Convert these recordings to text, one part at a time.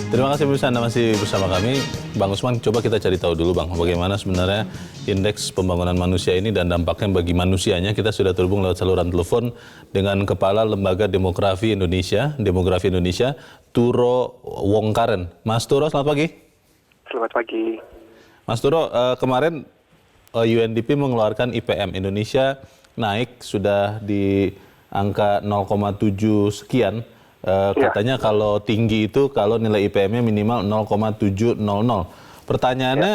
Terima kasih pemirsa, Anda masih bersama kami. Bang Usman, coba kita cari tahu dulu Bang, bagaimana sebenarnya indeks pembangunan manusia ini dan dampaknya bagi manusianya. Kita sudah terhubung lewat saluran telepon dengan Kepala Lembaga Demografi Indonesia, Turo Wongkaren. Mas Turo, selamat pagi. Selamat pagi. Mas Turo, kemarin UNDP mengeluarkan IPM Indonesia naik sudah di angka 0,7 sekian. Katanya kalau tinggi itu kalau nilai IPM-nya minimal 0,700. Pertanyaannya,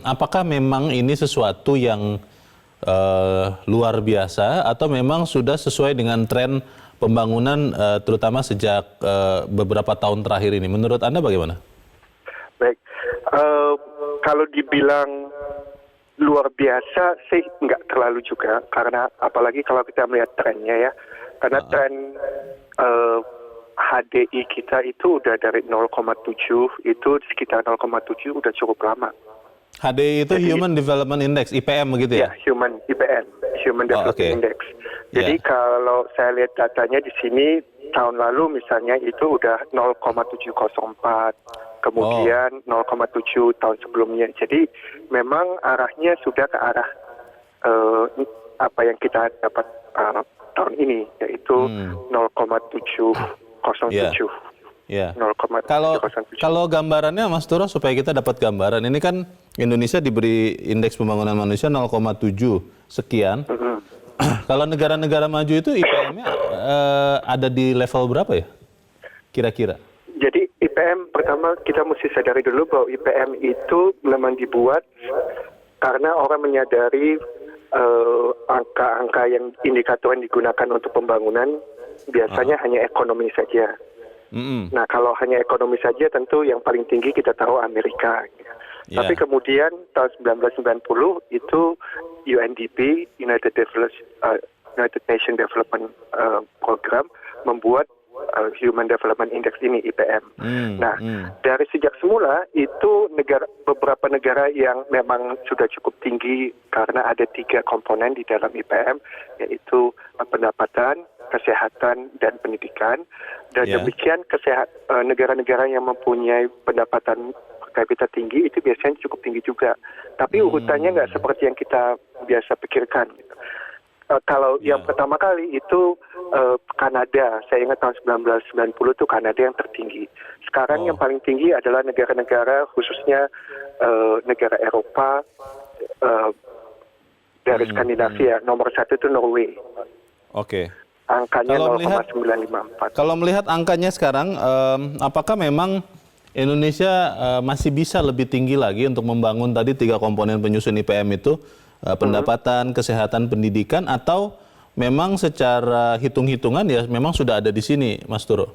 apakah memang ini sesuatu yang luar biasa atau memang sudah sesuai dengan tren pembangunan terutama sejak beberapa tahun terakhir ini? Menurut Anda bagaimana? Baik, kalau dibilang luar biasa sih nggak terlalu juga, karena apalagi kalau kita melihat trennya ya, karena tren HDI kita itu udah dari 0,7 itu sekitar 0,7 udah cukup lama. HDI itu jadi, Human Development Index, IPM begitu ya? Ya, Human Development Index. Jadi kalau saya lihat datanya di sini tahun lalu misalnya itu udah 0,704, kemudian 0,7 tahun sebelumnya. Jadi memang arahnya sudah ke arah apa yang kita dapat tahun ini, yaitu 0,707. Ya. Kalau gambarannya Mas Turo, supaya kita dapat gambaran, ini kan Indonesia diberi indeks pembangunan manusia 0,7 sekian. Kalau negara-negara maju itu IPM-nya ada di level berapa ya kira-kira? Jadi IPM pertama kita mesti sadari dulu bahwa IPM itu memang dibuat karena orang menyadari angka-angka yang indikator yang digunakan untuk pembangunan biasanya hanya ekonomi saja. Nah, kalau hanya ekonomi saja tentu yang paling tinggi kita tahu Amerika. Tapi kemudian tahun 1990 itu UNDP, United Nations Development Program, membuat Human Development Index ini, IPM. Dari sejak semula itu beberapa negara yang memang sudah cukup tinggi karena ada 3 komponen di dalam IPM, yaitu pendapatan, kesehatan, dan pendidikan. Dan demikian negara-negara yang mempunyai pendapatan per kapita tinggi itu biasanya cukup tinggi juga. Tapi urutannya nggak seperti yang kita biasa pikirkan. Kalau yang pertama kali itu Kanada, saya ingat tahun 1990 itu Kanada yang tertinggi. Sekarang yang paling tinggi adalah negara-negara khususnya negara Eropa dari Skandinavia. Nomor 1 itu Norway. Angkanya 0,954. Kalau melihat angkanya sekarang, apakah memang Indonesia masih bisa lebih tinggi lagi untuk membangun tadi 3 komponen penyusun IPM itu? Pendapatan, kesehatan, pendidikan, atau memang secara hitung-hitungan ya memang sudah ada di sini, Mas Turo?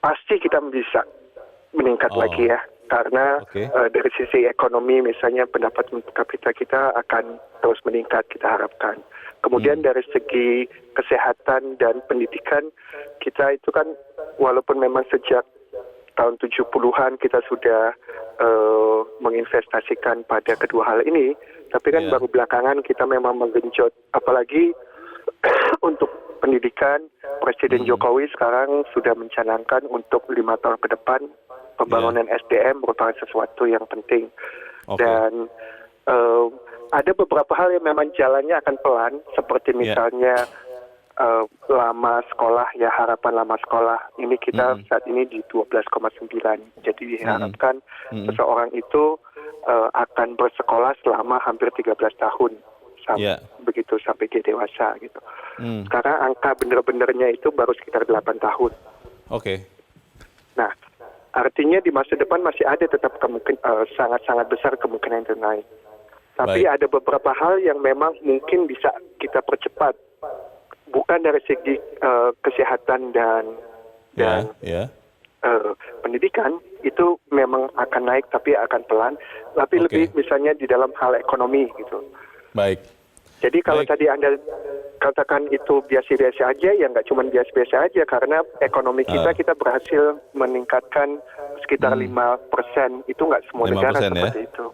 Pasti kita bisa meningkat lagi ya, karena dari sisi ekonomi misalnya pendapatan per kapita kita akan terus meningkat, kita harapkan. Kemudian dari segi kesehatan dan pendidikan, kita itu kan walaupun memang sejak tahun 70-an kita sudah menginvestasikan pada kedua hal ini, tapi kan baru belakangan kita memang menggenjot, apalagi untuk pendidikan. Presiden Jokowi sekarang sudah mencanangkan untuk 5 tahun ke depan pembangunan SDM merupakan sesuatu yang penting. Dan ada beberapa hal yang memang jalannya akan pelan, seperti misalnya lama sekolah, ya harapan lama sekolah. Ini kita saat ini di 12,9. Jadi diharapkan seseorang itu akan bersekolah selama hampir 13 tahun. Begitu sampai dia dewasa gitu. Sekarang angka benar-benarnya itu baru sekitar 8 tahun. Nah, artinya di masa depan masih ada tetap sangat-sangat besar kemungkinan itu naik. Tapi ada beberapa hal yang memang mungkin bisa kita percepat. Bukan dari segi kesehatan dan pendidikan, itu memang akan naik tapi akan pelan. Tapi lebih misalnya di dalam hal ekonomi gitu. Jadi kalau tadi Anda katakan itu biasa-biasa aja, ya nggak cuma biasa-biasa aja, karena ekonomi kita berhasil meningkatkan sekitar 5%. Itu nggak semua negara seperti itu.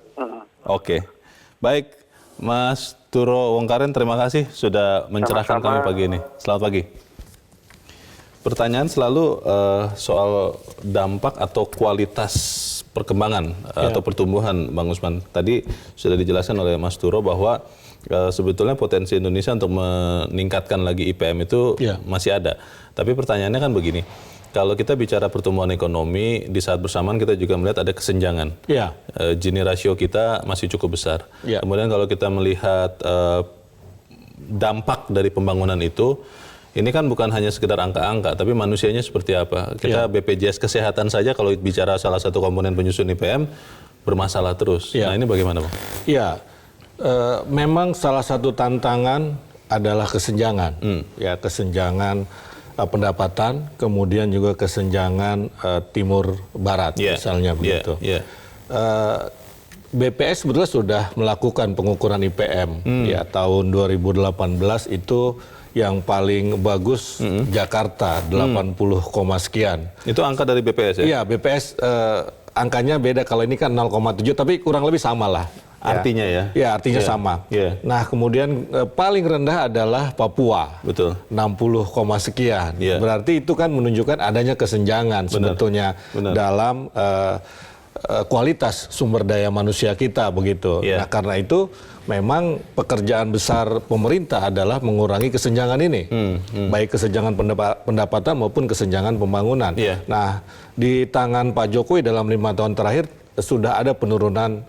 Baik, Mas Turo Wongkaren, terima kasih sudah mencerahkan kami pagi ini. Selamat pagi. pertanyaan selalu soal dampak atau kualitas perkembangan atau pertumbuhan, Bang Usman. Tadi sudah dijelaskan oleh Mas Turo bahwa sebetulnya potensi Indonesia untuk meningkatkan lagi IPM itu masih ada. Tapi pertanyaannya kan begini, kalau kita bicara pertumbuhan ekonomi, di saat bersamaan kita juga melihat ada kesenjangan. Gini rasio kita masih cukup besar. Kemudian kalau kita melihat dampak dari pembangunan itu, ini kan bukan hanya sekedar angka-angka, tapi manusianya seperti apa. Kita BPJS Kesehatan saja kalau bicara salah satu komponen penyusun IPM, bermasalah terus. Nah ini bagaimana, Bang? Ya, memang salah satu tantangan adalah kesenjangan. Ya, kesenjangan pendapatan, kemudian juga kesenjangan timur barat, misalnya begitu. BPS sebetulnya sudah melakukan pengukuran IPM. Ya, tahun 2018 itu yang paling bagus Jakarta 80, sekian. Itu angka dari BPS ya? Iya, BPS angkanya beda, kalau ini kan 0,7 tapi kurang lebih sama lah. Artinya ya? Ya, artinya sama. Nah, kemudian paling rendah adalah Papua. Betul. 60, sekian. Berarti itu kan menunjukkan adanya kesenjangan sebetulnya dalam kualitas sumber daya manusia kita begitu. Nah, karena itu memang pekerjaan besar pemerintah adalah mengurangi kesenjangan ini, baik kesenjangan pendapatan maupun kesenjangan pembangunan. Nah, di tangan Pak Jokowi dalam 5 tahun terakhir sudah ada penurunan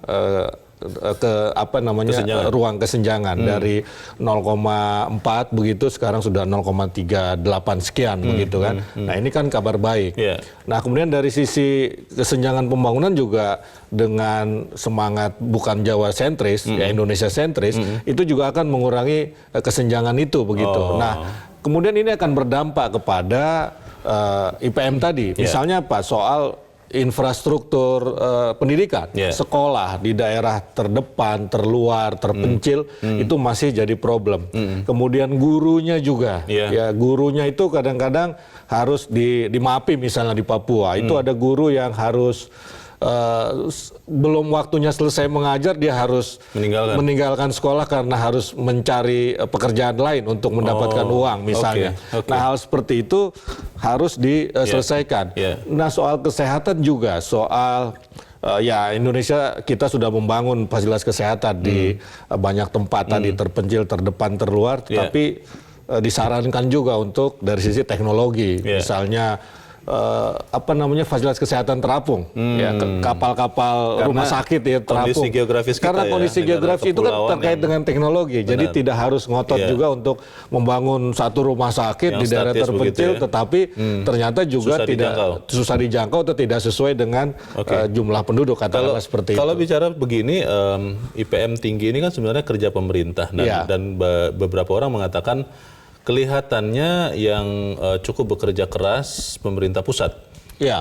ruang kesenjangan dari 0,4 begitu sekarang sudah 0,38 sekian begitu kan. Nah, ini kan kabar baik. Nah, kemudian dari sisi kesenjangan pembangunan juga dengan semangat bukan Jawa sentris, ya Indonesia sentris, itu juga akan mengurangi kesenjangan itu begitu. Nah, kemudian ini akan berdampak kepada IPM tadi. Misalnya apa? Soal infrastruktur pendidikan, sekolah di daerah terdepan, terluar, terpencil itu masih jadi problem. Kemudian gurunya juga, ya gurunya itu kadang-kadang harus dimaafin, misalnya di Papua itu ada guru yang harus belum waktunya selesai mengajar dia harus meninggalkan sekolah karena harus mencari pekerjaan lain untuk mendapatkan uang misalnya. Nah, hal seperti itu harus diselesaikan. Nah, soal kesehatan juga, soal ya Indonesia kita sudah membangun fasilitas kesehatan di banyak tempat tadi, terpencil, terdepan, terluar, tetapi disarankan juga untuk dari sisi teknologi, misalnya fasilitas kesehatan terapung, ya kapal-kapal rumah sakit ya terapung. Kondisi geografis kita, karena kondisi geografis itu kan terkait dengan teknologi, jadi tidak harus ngotot juga untuk membangun satu rumah sakit yang di daerah terpencil, tetapi ternyata juga susah dijangkau atau tidak sesuai dengan jumlah penduduk, katakanlah seperti itu. Kalau bicara begini, IPM tinggi ini kan sebenarnya kerja pemerintah, dan beberapa orang mengatakan kelihatannya yang cukup bekerja keras pemerintah pusat.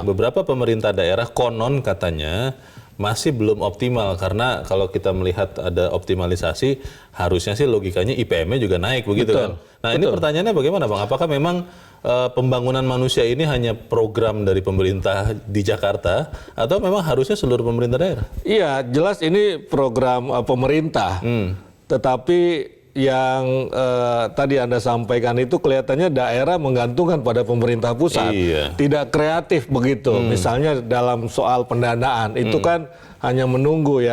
Beberapa pemerintah daerah konon katanya masih belum optimal, karena kalau kita melihat ada optimalisasi, harusnya sih logikanya IPM-nya juga naik begitu kan. Nah, ini pertanyaannya bagaimana, Bang? Apakah memang pembangunan manusia ini hanya program dari pemerintah di Jakarta atau memang harusnya seluruh pemerintah daerah? Iya, jelas ini program pemerintah. Tetapi yang tadi Anda sampaikan itu kelihatannya daerah menggantungkan pada pemerintah pusat, tidak kreatif begitu. Misalnya dalam soal pendanaan itu kan hanya menunggu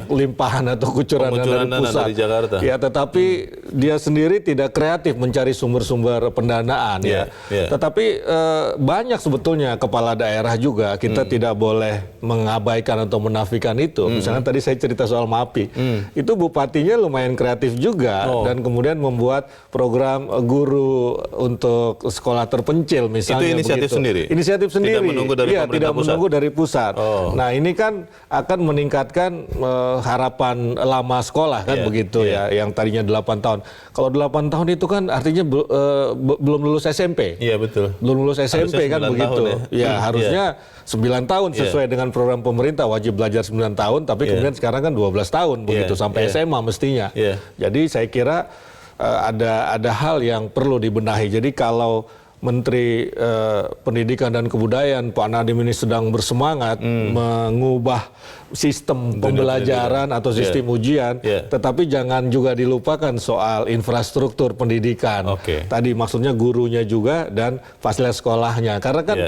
limpahan atau kucuran dari pusat. Dari Jakarta. Ya, tetapi dia sendiri tidak kreatif mencari sumber-sumber pendanaan. Tetapi banyak sebetulnya kepala daerah juga, kita tidak boleh mengabaikan atau menafikan itu. Misalnya tadi saya cerita soal MAPI, itu bupatinya lumayan kreatif juga, dan kemudian membuat program guru untuk sekolah terpencil misalnya. Itu inisiatif sendiri? Inisiatif sendiri. Tidak menunggu dari pemerintah pusat? Menunggu dari pusat. Nah, ini kan akan meningkatkan harapan lama sekolah kan begitu ya, yang tadinya 8 tahun. Kalau 8 tahun itu kan artinya belum lulus SMP. Iya, betul. Belum lulus SMP kan begitu. Harusnya 9 tahun sesuai dengan program pemerintah, wajib belajar 9 tahun, tapi kemudian sekarang kan 12 tahun begitu sampai SMA mestinya. Jadi saya kira ada hal yang perlu dibenahi. Jadi kalau Menteri Pendidikan dan Kebudayaan Pak Nadiem ini sedang bersemangat mengubah sistem pembelajaran atau sistem ujian, tetapi jangan juga dilupakan soal infrastruktur pendidikan. Tadi maksudnya gurunya juga dan fasilitas sekolahnya, karena kan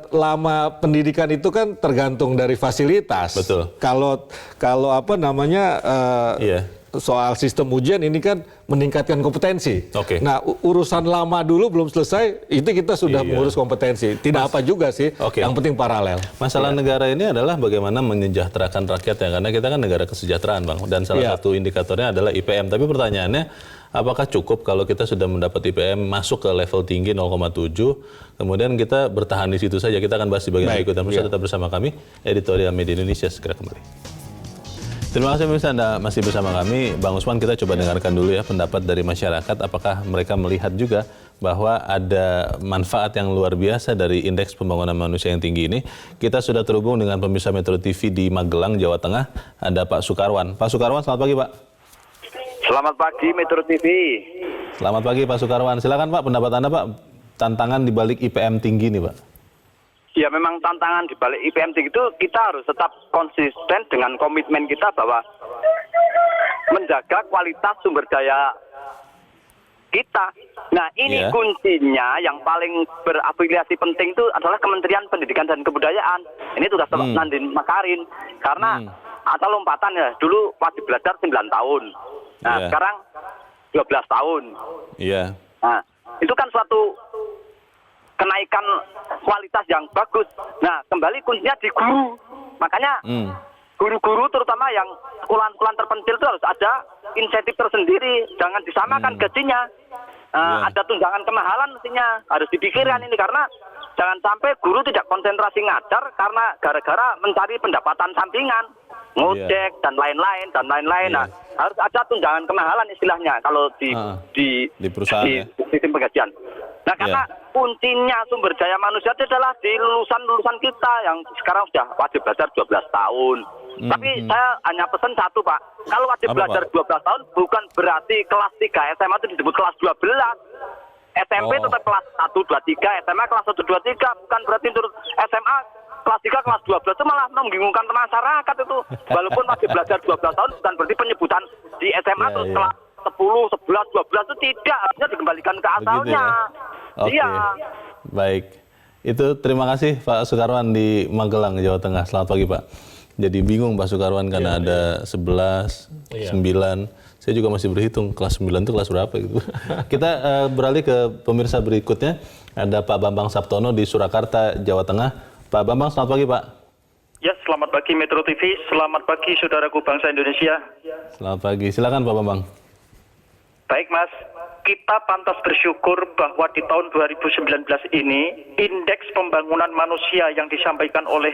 lama pendidikan itu kan tergantung dari fasilitas. Betul. Kalau apa namanya soal sistem ujian ini kan meningkatkan kompetensi. Nah, urusan lama dulu belum selesai, itu kita sudah mengurus kompetensi. Tidak apa juga sih, yang penting paralel. Masalah negara ini adalah bagaimana menyejahterakan rakyatnya, karena kita kan negara kesejahteraan, Bang. Dan salah satu indikatornya adalah IPM. Tapi pertanyaannya, apakah cukup kalau kita sudah mendapat IPM masuk ke level tinggi 0,7, kemudian kita bertahan di situ saja? Kita akan bahas di bagian berikutnya. Pemirsa tetap bersama kami, Editorial Media Indonesia segera kembali. Terima kasih pemirsa, Anda masih bersama kami. Bang Usman, kita coba dengarkan dulu ya pendapat dari masyarakat. Apakah mereka melihat juga bahwa ada manfaat yang luar biasa dari indeks pembangunan manusia yang tinggi ini? Kita sudah terhubung dengan pemirsa Metro TV di Magelang, Jawa Tengah. Ada Pak Sukarwan. Pak Sukarwan, selamat pagi Pak. Selamat pagi Metro TV. Selamat pagi Pak Sukarwan. Silakan Pak, pendapat Anda Pak, tantangan di balik IPM tinggi nih Pak. Ya, memang tantangan di balik IPM tinggi itu kita harus tetap konsisten dengan komitmen kita bahwa menjaga kualitas sumber daya kita. Nah, ini kuncinya yang paling berafiliasi penting itu adalah Kementerian Pendidikan dan Kebudayaan. Ini tugas Nadiem Makarim. Karena atau lompatan ya, dulu wajib belajar 9 tahun. Nah, sekarang 12 tahun. Nah, itu kan suatu kenaikan kualitas yang bagus. Nah, kembali kuncinya di guru. Makanya guru-guru terutama yang sekolah-sekolah terpencil itu harus ada insentif tersendiri. Jangan disamakan gajinya. Ada tunjangan kemahalan mestinya. Harus dipikirkan ini, karena jangan sampai guru tidak konsentrasi ngajar karena gara-gara mencari pendapatan sampingan, ngojek dan lain-lain dan lain-lain. Nah, harus ada tunjangan kemahalan istilahnya kalau di perusahaan di sistem penggajian. Nah, karena kuncinya sumber daya manusia itu adalah di lulusan-lulusan kita yang sekarang sudah wajib belajar 12 tahun. Tapi saya hanya pesan satu, Pak. Kalau wajib belajar 12 tahun bukan berarti kelas 3 SMA itu disebut kelas 12. SMP tetap kelas 1, 2, 3, SMA kelas 1, 2, 3. Bukan berarti turut SMA kelas 3, kelas 12 itu malah membingungkan masyarakat itu. Walaupun wajib belajar 12 tahun bukan berarti penyebutan di SMA terus kelas 10, 11, 12 itu tidak, harusnya dikembalikan ke asalnya. Baik. Itu terima kasih Pak Sukarwan di Magelang, Jawa Tengah. Selamat pagi Pak. Jadi bingung Pak Sukarwan karena ada 11, 9. Saya juga masih berhitung kelas 9 itu kelas berapa gitu. Kita beralih ke pemirsa berikutnya. Ada Pak Bambang Saptono di Surakarta, Jawa Tengah. Pak Bambang, selamat pagi Pak. Ya, selamat pagi Metro TV. Selamat pagi saudaraku bangsa Indonesia. Selamat pagi. Silakan Pak Bambang. Baik Mas, kita pantas bersyukur bahwa di tahun 2019 ini indeks pembangunan manusia yang disampaikan oleh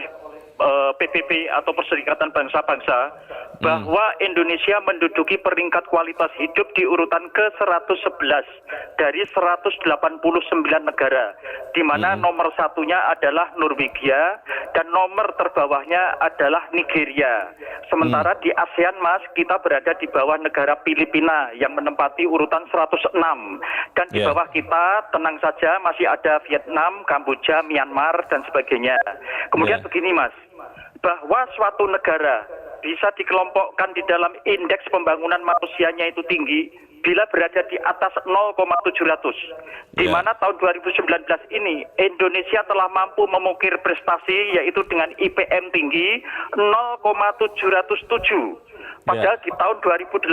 PBB atau Perserikatan Bangsa-Bangsa bahwa Indonesia menduduki peringkat kualitas hidup di urutan ke-111 dari 189 negara, di mana nomor satunya adalah Norwegia dan nomor terbawahnya adalah Nigeria. Sementara di ASEAN, Mas, kita berada di bawah negara Filipina yang menempati urutan 106. Dan di bawah kita, tenang saja, masih ada Vietnam, Kamboja, Myanmar, dan sebagainya. Kemudian begini, Mas, bahwa suatu negara bisa dikelompokkan di dalam indeks pembangunan manusianya itu tinggi bila berada di atas 0,700. Di mana tahun 2019 ini Indonesia telah mampu memukir prestasi yaitu dengan IPM tinggi 0,707. Padahal di tahun 2018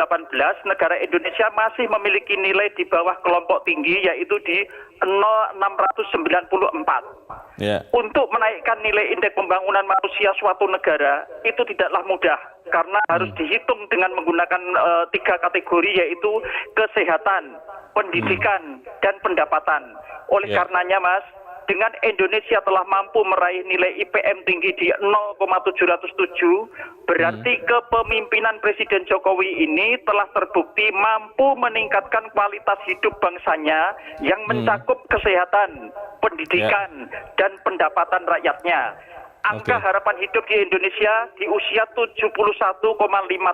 negara Indonesia masih memiliki nilai di bawah kelompok tinggi yaitu di 0,694. Untuk menaikkan nilai indeks pembangunan manusia suatu negara itu tidaklah mudah karena harus dihitung dengan menggunakan 3 kategori yaitu kesehatan, pendidikan, dan pendapatan. Oleh karenanya Mas, dengan Indonesia telah mampu meraih nilai IPM tinggi di 0,707, berarti kepemimpinan Presiden Jokowi ini telah terbukti mampu meningkatkan kualitas hidup bangsanya yang mencakup kesehatan, pendidikan, dan pendapatan rakyatnya. Angka harapan hidup di Indonesia di usia 71,5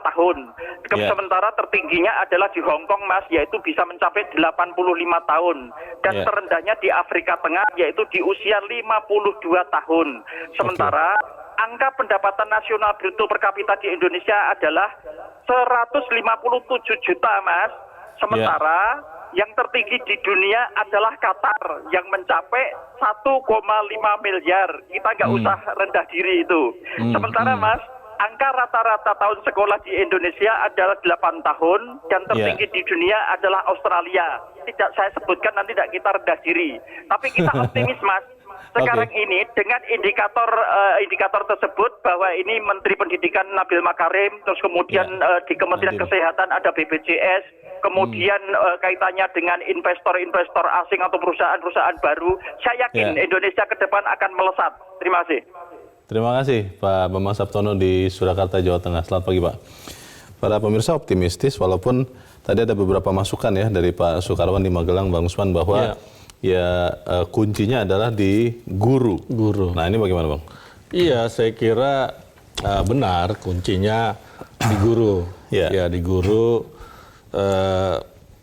tahun. Sementara tertingginya adalah di Hong Kong, Mas, yaitu bisa mencapai 85 tahun. Dan terendahnya di Afrika Tengah, yaitu di usia 52 tahun. Sementara angka pendapatan nasional bruto per kapita di Indonesia adalah 157 juta, Mas. Sementara yang tertinggi di dunia adalah Qatar yang mencapai 1,5 miliar. Kita nggak usah rendah diri itu. Sementara Mas, angka rata-rata tahun sekolah di Indonesia adalah 8 tahun dan tertinggi di dunia adalah Australia. Tidak saya sebutkan, nanti tidak kita rendah diri. Tapi kita optimis, Mas. Sekarang ini dengan indikator tersebut bahwa ini Menteri Pendidikan Nadiem Makarim, terus kemudian di Kementerian Kesehatan ada BPJS, kemudian kaitannya dengan investor-investor asing atau perusahaan-perusahaan baru, saya yakin Indonesia ke depan akan melesat. Terima kasih. Terima kasih Pak Bambang Saptono di Surakarta, Jawa Tengah. Selamat pagi Pak. Para pemirsa optimistis walaupun tadi ada beberapa masukan ya dari Pak Sukarwan di Magelang, Bang Usman, bahwa kuncinya adalah di guru. Nah ini bagaimana Bang? Iya, saya kira benar kuncinya di guru. Ya di guru.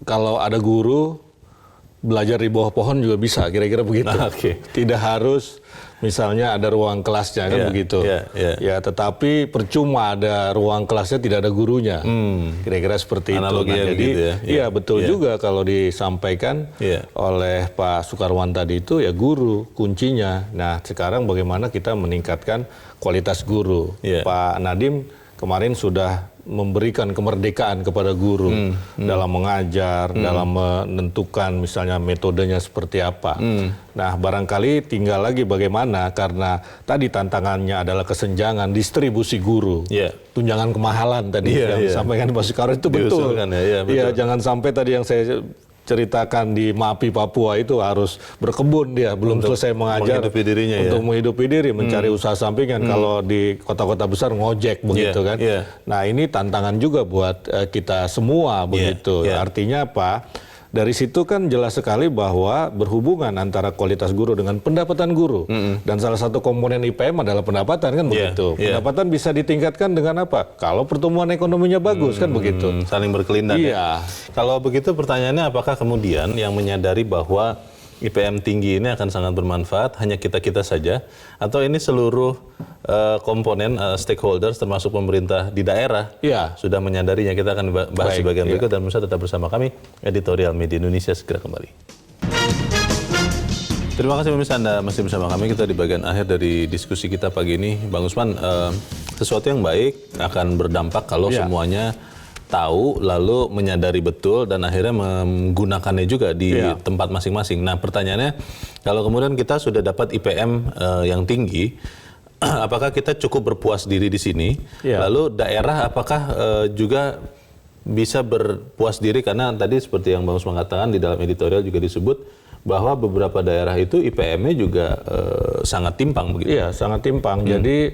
Kalau ada guru belajar di bawah pohon juga bisa, kira-kira begitu. Tidak harus misalnya ada ruang kelasnya kan begitu. Ya, tetapi percuma ada ruang kelasnya tidak ada gurunya. Kira-kira seperti analoginya itu. Nah, jadi begitu ya. Iya betul juga kalau disampaikan oleh Pak Sukarwan tadi itu ya guru kuncinya. Nah sekarang bagaimana kita meningkatkan kualitas guru. Pak Nadiem kemarin sudah memberikan kemerdekaan kepada guru dalam mengajar, dalam menentukan misalnya metodenya seperti apa. Nah, barangkali tinggal lagi bagaimana, karena tadi tantangannya adalah kesenjangan distribusi guru. Tunjangan kemahalan tadi yang disampaikan Pak Sukarwan itu betul. Iya, jangan sampai tadi yang saya ceritakan di MAPI Papua itu harus berkebun dia, belum selesai mengajar menghidupi dirinya, untuk menghidupi diri, mencari usaha sampingan. Kalau di kota-kota besar ngojek begitu kan. Nah ini tantangan juga buat kita semua begitu. Artinya apa? Dari situ kan jelas sekali bahwa berhubungan antara kualitas guru dengan pendapatan guru. Dan salah satu komponen IPM adalah pendapatan kan begitu. Pendapatan bisa ditingkatkan dengan apa? Kalau pertumbuhan ekonominya bagus kan begitu. Saling berkelindan. Kalau begitu pertanyaannya, apakah kemudian yang menyadari bahwa IPM tinggi ini akan sangat bermanfaat hanya kita-kita saja, atau ini seluruh komponen stakeholders termasuk pemerintah di daerah sudah menyadarinya? Kita akan bahas di bagian berikut dan pemirsa tetap bersama kami. Editorial Media Indonesia segera kembali. Terima kasih pemirsa, Anda masih bersama kami. Kita di bagian akhir dari diskusi kita pagi ini. Bang Usman, sesuatu yang baik akan berdampak kalau semuanya tahu, lalu menyadari betul, dan akhirnya menggunakannya juga di tempat masing-masing. Nah pertanyaannya, kalau kemudian kita sudah dapat IPM yang tinggi, apakah kita cukup berpuas diri di sini? Lalu daerah apakah juga bisa berpuas diri? Karena tadi seperti yang Bang Usman katakan, di dalam editorial juga disebut bahwa beberapa daerah itu IPM-nya juga sangat timpang begitu. Iya, sangat timpang. Jadi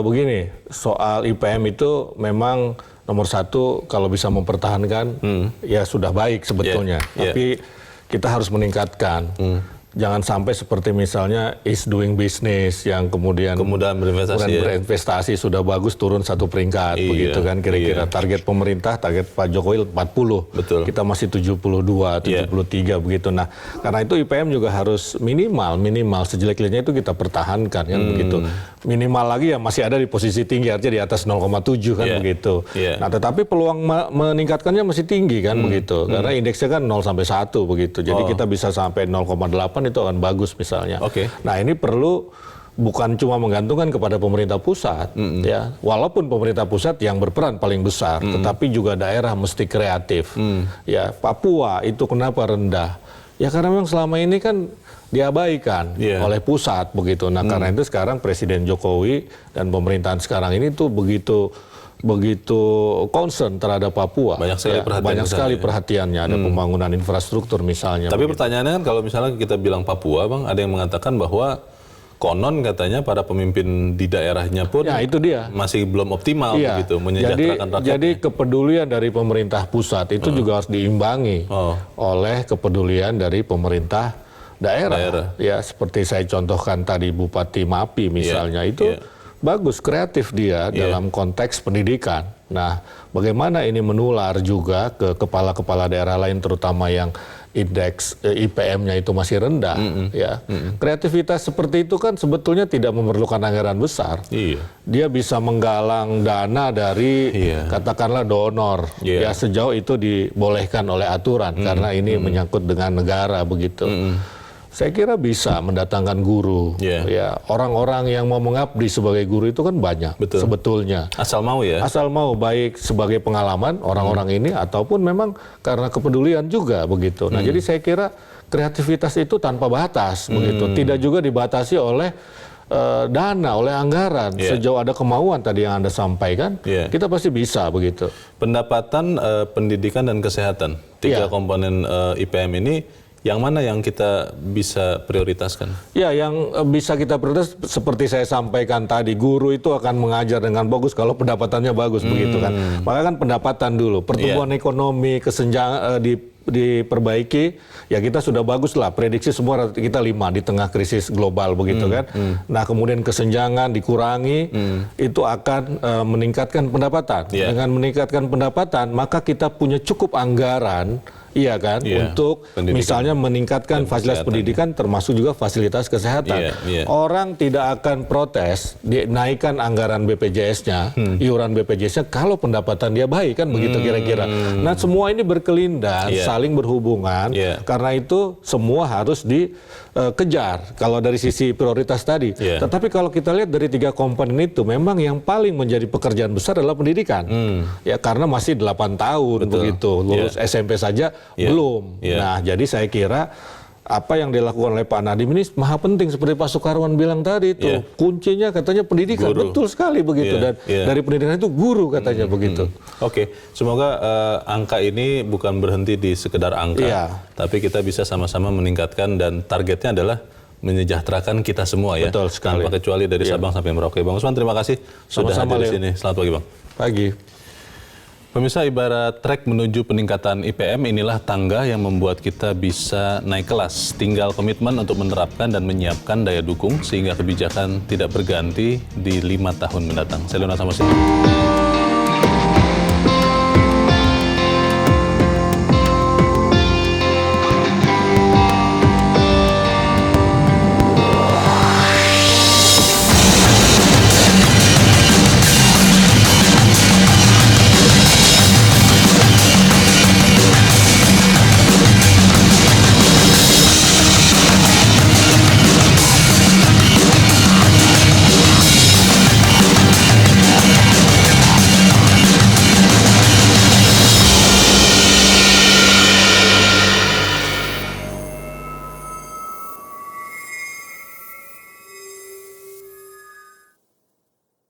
begini, soal IPM itu memang nomor satu, kalau bisa mempertahankan ya sudah baik sebetulnya. Tapi kita harus meningkatkan. Jangan sampai seperti misalnya is doing business yang kemudian berinvestasi sudah bagus turun satu peringkat begitu kan kira-kira. Target pemerintah, target Pak Jokowi 40. Kita masih 72, 73 begitu. Nah, karena itu IPM juga harus minimal sejelek-jeleknya itu kita pertahankan kan begitu. Minimal lagi ya masih ada di posisi tinggi, artinya di atas 0,7 kan begitu. Nah, tetapi peluang meningkatkannya masih tinggi kan begitu. Karena indeksnya kan 0 sampai 1 begitu. Jadi kita bisa sampai 0,8 itu akan bagus misalnya. Nah ini perlu bukan cuma menggantungkan kepada pemerintah pusat, ya. Walaupun pemerintah pusat yang berperan paling besar, tetapi juga daerah mesti kreatif. Ya, Papua itu kenapa rendah? Ya karena memang selama ini kan diabaikan oleh pusat begitu. Nah karena itu sekarang Presiden Jokowi dan pemerintahan sekarang ini tuh begitu concern terhadap Papua. Banyak sekali perhatiannya. Ada pembangunan infrastruktur misalnya. Tapi pertanyaannya kan, kalau misalnya kita bilang Papua, Bang, ada yang mengatakan bahwa konon katanya para pemimpin di daerahnya pun itu dia. Masih belum optimal begitu menyejahterakan rakyatnya. Jadi kepedulian dari pemerintah pusat itu juga harus diimbangi oleh kepedulian dari pemerintah daerah. Ya seperti saya contohkan tadi Bupati Mapi misalnya itu bagus, kreatif dia dalam konteks pendidikan. Nah, bagaimana ini menular juga ke kepala-kepala daerah lain terutama yang indeks IPM-nya itu masih rendah, ya. Kreativitas seperti itu kan sebetulnya tidak memerlukan anggaran besar. Dia bisa menggalang dana dari katakanlah donor, ya sejauh itu dibolehkan oleh aturan karena ini menyangkut dengan negara begitu. Saya kira bisa mendatangkan guru, ya orang-orang yang mau mengabdi sebagai guru itu kan banyak sebetulnya. Asal mau ya? Asal mau, baik sebagai pengalaman orang-orang ini ataupun memang karena kepedulian juga begitu. Nah jadi saya kira kreativitas itu tanpa batas begitu, tidak juga dibatasi oleh dana, oleh anggaran. Sejauh ada kemauan tadi yang Anda sampaikan, kita pasti bisa begitu. Pendapatan, pendidikan dan kesehatan, tiga komponen IPM ini. Yang mana yang kita bisa prioritaskan? Ya, yang bisa kita prioritas seperti saya sampaikan tadi, guru itu akan mengajar dengan bagus kalau pendapatannya bagus begitu kan. Maka kan pendapatan dulu, pertumbuhan ekonomi, kesenjangan diperbaiki, ya kita sudah bagus lah, prediksi semua kita 5 di tengah krisis global begitu kan. Nah kemudian kesenjangan dikurangi, itu akan meningkatkan pendapatan. Dengan meningkatkan pendapatan, maka kita punya cukup anggaran, iya kan, untuk misalnya meningkatkan fasilitas pendidikan termasuk juga fasilitas kesehatan. Orang tidak akan protes dinaikkan anggaran BPJS-nya, iuran BPJS-nya kalau pendapatan dia baik kan begitu kira-kira. Nah semua ini berkelindan, saling berhubungan, karena itu semua harus dikejar kalau dari sisi prioritas tadi. Tetapi kalau kita lihat dari 3 komponen itu, memang yang paling menjadi pekerjaan besar adalah pendidikan. Ya karena masih 8 tahun begitu, lulus SMP saja belum. Nah, jadi saya kira apa yang dilakukan oleh Pak Nadiem ini maha penting seperti Pak Sukarwan bilang tadi itu. Kuncinya katanya pendidikan, betul sekali begitu. Dan dari pendidikan itu guru katanya begitu. Oke, semoga angka ini bukan berhenti di sekedar angka, tapi kita bisa sama-sama meningkatkan dan targetnya adalah menyejahterakan kita semua ya. Betul sekali. Tanpa kecuali dari Sabang sampai Merauke. Bang Usman, terima kasih sudah hadir di sini. Selamat pagi, Bang. Pagi. Pemirsa, ibarat trek menuju peningkatan IPM, inilah tangga yang membuat kita bisa naik kelas. Tinggal komitmen untuk menerapkan dan menyiapkan daya dukung sehingga kebijakan tidak berganti di 5 tahun mendatang. Saya Leonard Samosir.